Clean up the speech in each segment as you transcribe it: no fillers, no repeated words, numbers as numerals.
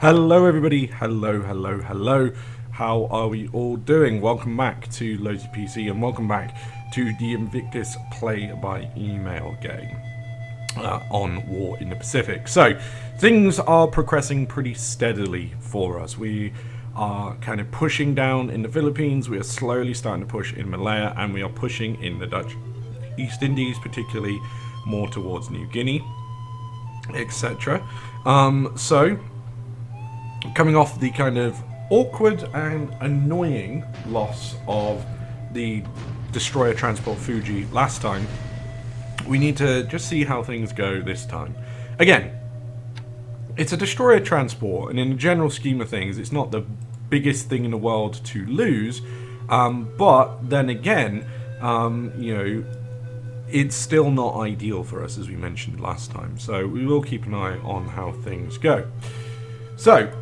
Hello everybody, hello. How are we all doing? Welcome back to Loadsy PC and welcome back to the Invictus play by email game on War in the Pacific. So, things are progressing pretty steadily for us. We are kind of pushing down in the Philippines, we are slowly starting to push in Malaya, and we are pushing in the Dutch East Indies, particularly more towards New Guinea, etc. Coming off the kind of awkward and annoying loss of the destroyer transport Fuji last time, we need to just see how things go this time. Again, it's a destroyer transport, and in the general scheme of things, it's not the biggest thing in the world to lose, but then again, it's still not ideal for us, as we mentioned last time, so we will keep an eye on how things go. So,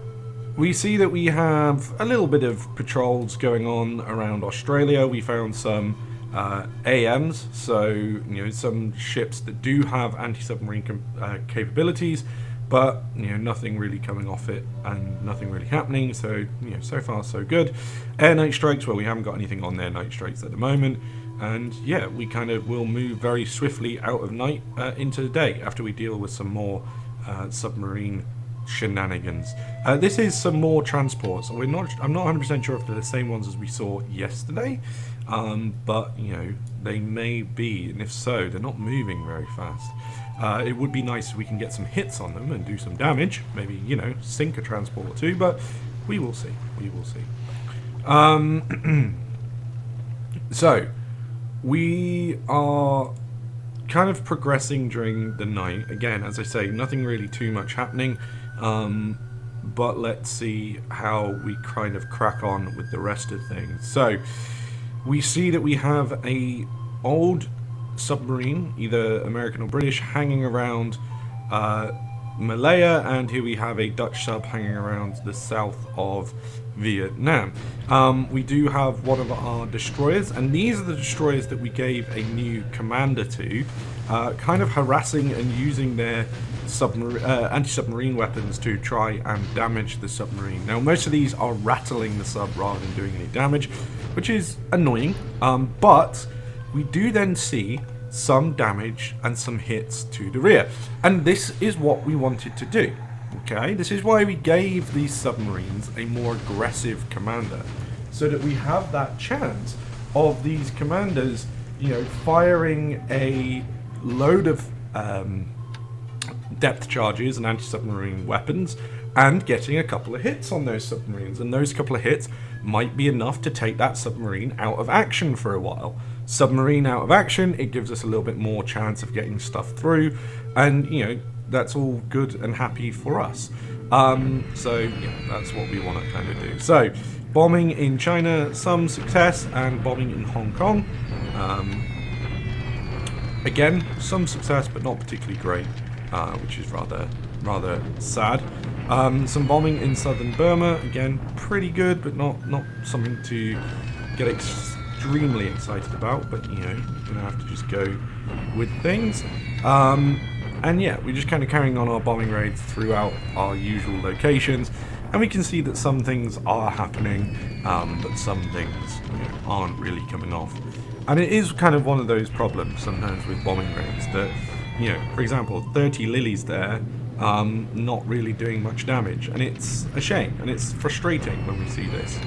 we see that we have a little bit of patrols going on around Australia. We found some AMs, so some ships that do have anti-submarine capabilities, but nothing really coming off it and nothing really happening. So so far so good. Air night strikes, well, we haven't got anything on their night strikes at the moment, and yeah, we kind of will move very swiftly out of night into the day after we deal with some more submarine shenanigans. This is some more transports. I'm not 100% sure if they're the same ones as we saw yesterday, but they may be, and if so, they're not moving very fast. It would be nice if we can get some hits on them and do some damage, maybe sink a transport or two, but we will see. So we are kind of progressing during the night. Again, as I say, nothing really too much happening, but let's see how we kind of crack on with the rest of things. So we see that we have a old submarine, either American or British, hanging around Malaya, and here we have a Dutch sub hanging around the south of Vietnam. We do have one of our destroyers, and these are the destroyers that we gave a new commander to, kind of harassing and using their anti-submarine weapons to try and damage the submarine. Now, most of these are rattling the sub rather than doing any damage, which is annoying, but we do then see some damage and some hits to the rear, and this is what we wanted to do. Okay, this is why we gave these submarines a more aggressive commander, so that we have that chance of these commanders, firing a load of depth charges and anti-submarine weapons and getting a couple of hits on those submarines, and those couple of hits might be enough to take that submarine out of action for a while. Submarine out of action, it gives us a little bit more chance of getting stuff through, and that's all good and happy for us. So yeah, that's what we want to kind of do. So bombing in China, some success, and bombing in Hong Kong, again some success but not particularly great, which is rather sad. Some bombing in southern Burma, again pretty good but not something to get extremely excited about, but you're gonna have to just go with things. And yeah, we're just kind of carrying on our bombing raids throughout our usual locations, and we can see that some things are happening, but some things aren't really coming off. And it is kind of one of those problems sometimes with bombing raids that, for example, 30 lilies there, not really doing much damage, and it's a shame, and it's frustrating when we see this.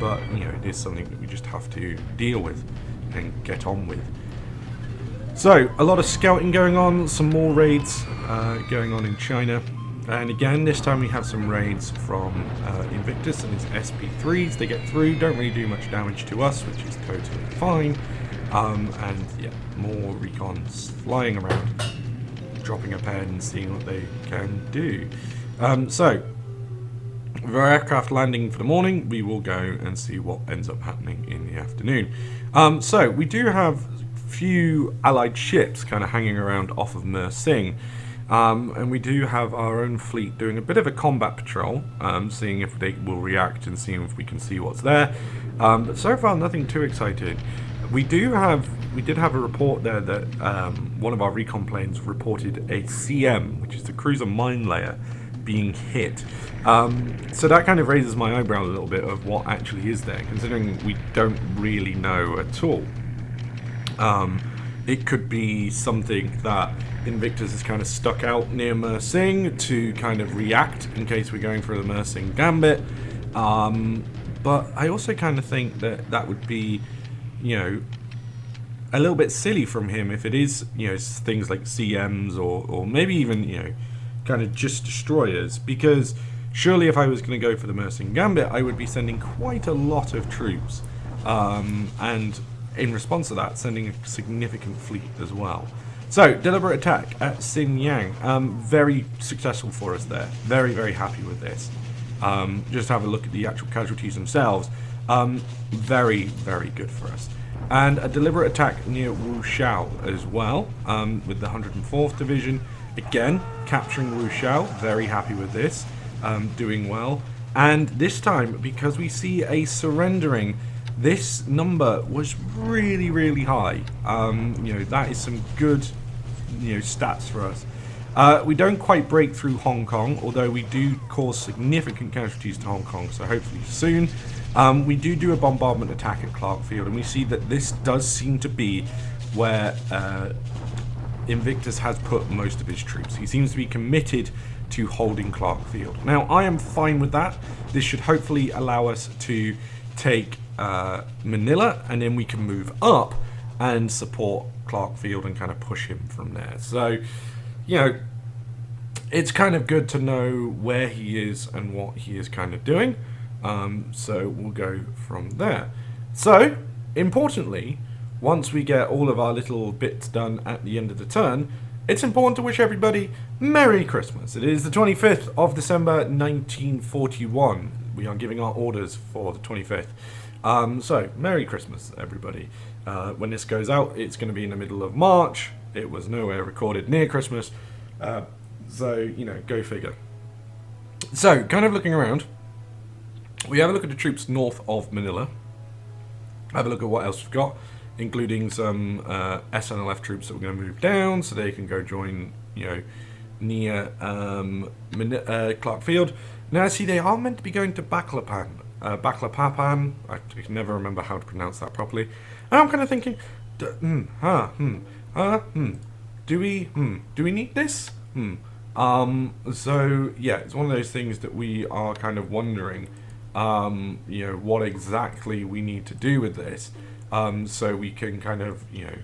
But it is something that we just have to deal with and get on with. So, a lot of scouting going on, some more raids going on in China, and again, this time we have some raids from Invictus and his SP3s. They get through, don't really do much damage to us, which is totally fine, and yeah, more recons flying around, dropping a pen, seeing what they can do. So, with our aircraft landing for the morning, we will go and see what ends up happening in the afternoon. So, we do have few allied ships kind of hanging around off of Mer Sing, and we do have our own fleet doing a bit of a combat patrol, seeing if they will react and seeing if we can see what's there, but so far nothing too exciting. We did have a report there that one of our recon planes reported a CM, which is the cruiser mine layer, being hit. So that kind of raises my eyebrow a little bit of what actually is there, considering we don't really know at all. It could be something that Invictus is kind of stuck out near Mersing to kind of react in case we're going for the Mersing Gambit. But I also kind of think that that would be, you know, a little bit silly from him if it is, you know, things like CMs or maybe even, you know, kind of just destroyers, because surely if I was going to go for the Mersing Gambit, I would be sending quite a lot of troops, and in response to that, sending a significant fleet as well. So, deliberate attack at Xin Yang, very successful for us there. Very, very happy with this. Just have a look at the actual casualties themselves. Very, very good for us. And a deliberate attack near Wu Shao as well, with the 104th Division. Again, capturing Wu Shao, very happy with this, doing well. And this time, because we see a surrendering, this number was really, really high. You know, that is some good, you know, stats for us. We don't quite break through Hong Kong, although we do cause significant casualties to Hong Kong, so hopefully soon. We do a bombardment attack at Clark Field, and we see that this does seem to be where Invictus has put most of his troops. He seems to be committed to holding Clark Field. Now, I am fine with that. This should hopefully allow us to take Manila, and then we can move up and support Clark Field and kind of push him from there. So, you know, it's kind of good to know where he is and what he is kind of doing. So we'll go from there. So, importantly, once we get all of our little bits done at the end of the turn, it's important to wish everybody Merry Christmas. It is the 25th of December 1941. We are giving our orders for the 25th. So, Merry Christmas, everybody. When this goes out, it's going to be in the middle of March. It was nowhere recorded near Christmas. So, you know, go figure. So, kind of looking around, we have a look at the troops north of Manila. Have a look at what else we've got, including some SNLF troops that we're going to move down so they can go join, you know, near Clark Field. Now, see, they are meant to be going to Baklapan. I can never remember how to pronounce that properly. And I'm kind of thinking, do we need this? So yeah, it's one of those things that we are kind of wondering, you know, what exactly we need to do with this, so we can kind of, you know,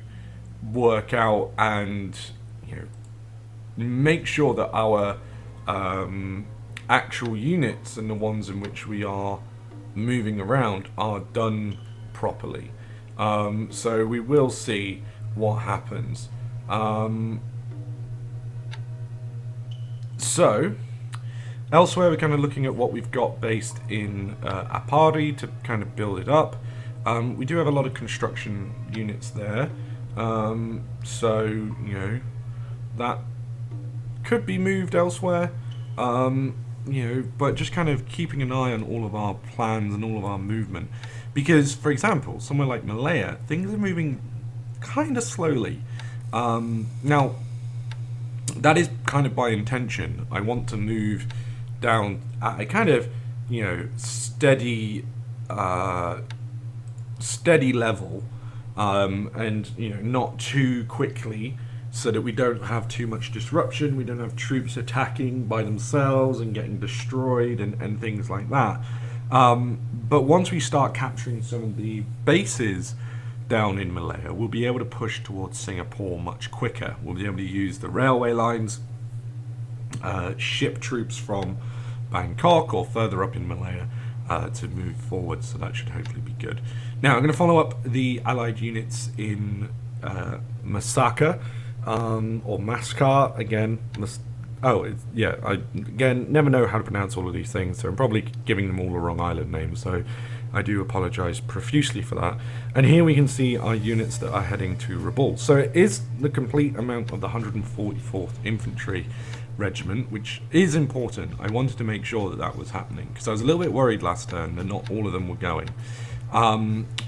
work out and, you know, make sure that our actual units and the ones in which we are moving around are done properly. So we will see what happens. So elsewhere, we're kind of looking at what we've got based in Apari to kind of build it up. We do have a lot of construction units there, so, you know, that could be moved elsewhere. You know, but just kind of keeping an eye on all of our plans and all of our movement, because, for example, somewhere like Malaya, things are moving kind of slowly. Now, that is kind of by intention. I want to move down at a kind of, you know, steady level, and, you know, not too quickly, so that we don't have too much disruption. We don't have troops attacking by themselves and getting destroyed and things like that. But once we start capturing some of the bases down in Malaya, we'll be able to push towards Singapore much quicker. We'll be able to use the railway lines, ship troops from Bangkok or further up in Malaya to move forward, so that should hopefully be good. Now, I'm going to follow up the Allied units in Masaka, or Mascar, again. I again never know how to pronounce all of these things, so I'm probably giving them all the wrong island names, so I do apologise profusely for that. And here we can see our units that are heading to Rabaul. So it is the complete amount of the 144th Infantry Regiment, which is important. I wanted to make sure that that was happening, because I was a little bit worried last turn that not all of them were going.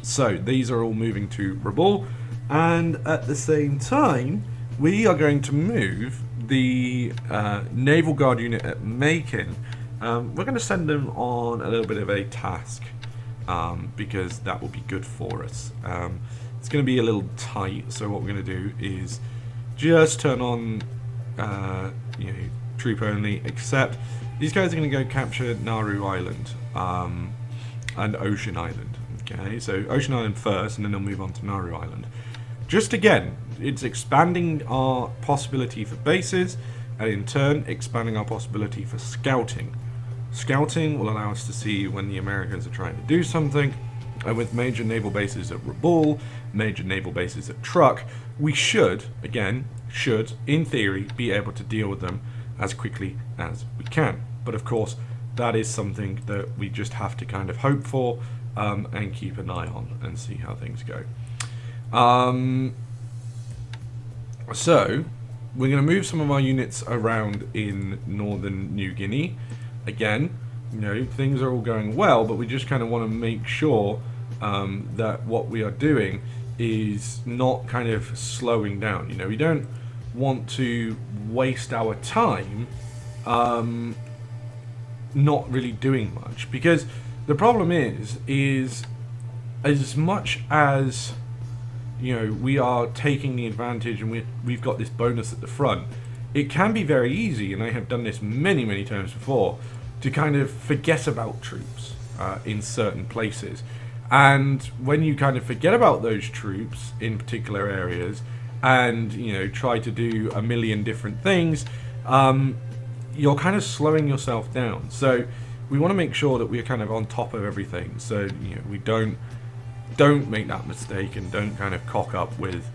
So these are all moving to Rabaul, and at the same time, we are going to move the Naval Guard unit at Macon. We're going to send them on a little bit of a task because that will be good for us. It's going to be a little tight, so what we're going to do is just turn on troop only, except these guys are going to go capture Nauru Island and Ocean Island. Okay, so Ocean Island first, and then they'll move on to Nauru Island. Just again, it's expanding our possibility for bases, and in turn expanding our possibility for scouting. Scouting will allow us to see when the Americans are trying to do something, and with major naval bases at Rabaul, major naval bases at Truk, we should, in theory, be able to deal with them as quickly as we can. But of course, that is something that we just have to kind of hope for and keep an eye on and see how things go. So, we're going to move some of our units around in northern New Guinea. Again, things are all going well, but we just kind of want to make sure that what we are doing is not kind of slowing down. We don't want to waste our time not really doing much, because the problem is as much as we are taking the advantage and we've got this bonus at the front, it can be very easy, and I have done this many times before, to kind of forget about troops in certain places. And when you kind of forget about those troops in particular areas and try to do a million different things, you're kind of slowing yourself down. So we want to make sure that we're kind of on top of everything, so we don't make that mistake and don't kind of cock up with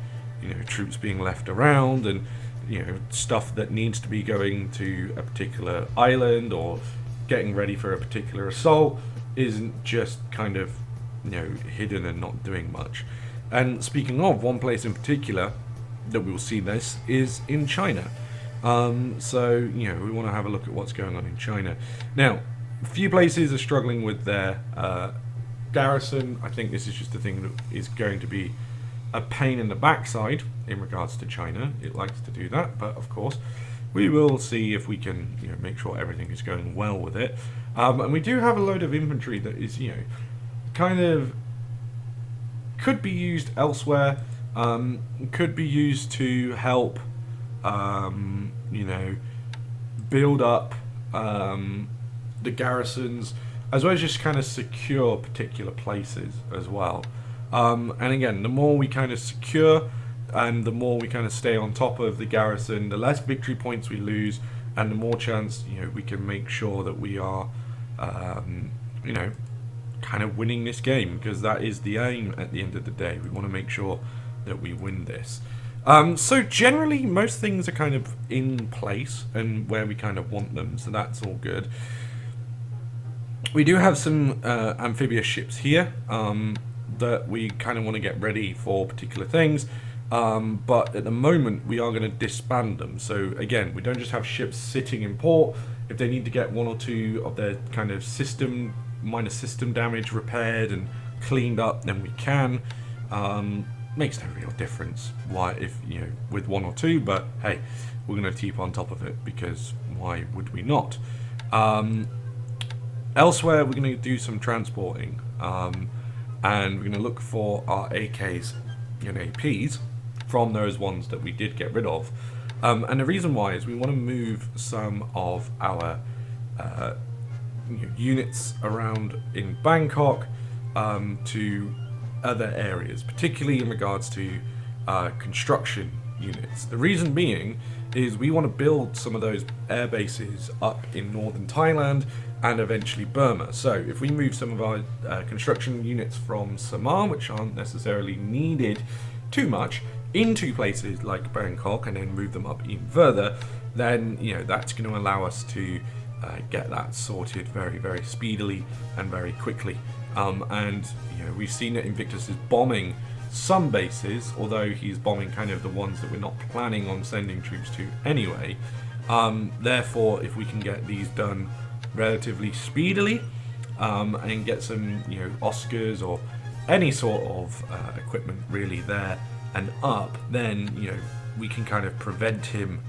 troops being left around and stuff that needs to be going to a particular island or getting ready for a particular assault isn't just kind of hidden and not doing much. And speaking of, one place in particular that we'll see this is in China. So we want to have a look at what's going on in China. Now, a few places are struggling with their garrison. I think this is just a thing that is going to be a pain in the backside in regards to China. It likes to do that, but of course we will see if we can make sure everything is going well with it. And we do have a load of infantry that is kind of could be used elsewhere, could be used to help build up the garrisons, as well as just kind of secure particular places as well. And again, the more we kind of secure and the more we kind of stay on top of the garrison, the less victory points we lose, and the more chance we can make sure that we are kind of winning this game, because that is the aim at the end of the day. We want to make sure that we win this. So generally most things are kind of in place and where we kind of want them, so that's all good. We do have some amphibious ships here that we kind of want to get ready for particular things, but at the moment we are going to disband them. So again, we don't just have ships sitting in port. If they need to get one or two of their kind of minor system damage repaired and cleaned up, then we can. Makes no real difference if with one or two, but hey, we're going to keep on top of it, because why would we not? Elsewhere, we're going to do some transporting, and we're going to look for our AKs and APs from those ones that we did get rid of. And the reason why is we want to move some of our units around in Bangkok to other areas, particularly in regards to construction units. The reason being is we want to build some of those air bases up in northern Thailand and eventually Burma. So if we move some of our construction units from Samar, which aren't necessarily needed too much, into places like Bangkok and then move them up even further, then that's going to allow us to get that sorted very speedily and very quickly. And we've seen that Invictus is bombing some bases, although he's bombing kind of the ones that we're not planning on sending troops to anyway. Therefore, if we can get these done relatively speedily and get some Oscars or any sort of equipment really there and up, then we can kind of prevent him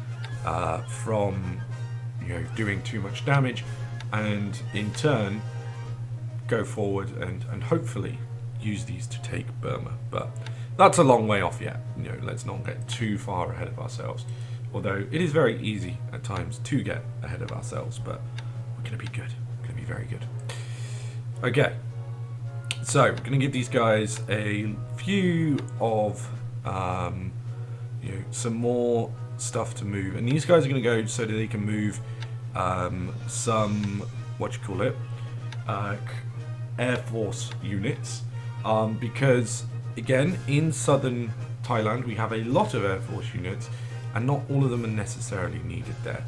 from, doing too much damage, and in turn go forward and hopefully use these to take Burma. But that's a long way off yet. Let's not get too far ahead of ourselves. Although it is very easy at times to get ahead of ourselves, but we're going to be good. We're going to be very good. Okay. So we're going to give these guys a few of, some more stuff to move, and these guys are going to go so that they can move some Air Force units, because again in southern Thailand we have a lot of Air Force units, and not all of them are necessarily needed there.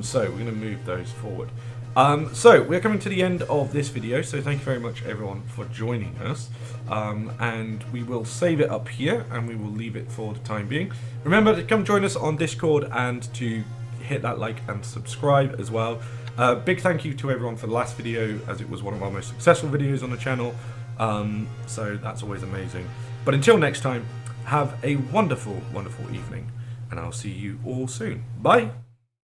So we're going to move those forward. So we're coming to the end of this video, so thank you very much everyone for joining us, and we will save it up here and we will leave it for the time being. Remember to come join us on Discord and to hit that like and subscribe as well. Big thank you to everyone for the last video, as it was one of our most successful videos on the channel, so that's always amazing. But until next time, have a wonderful evening, and I'll see you all soon. Bye!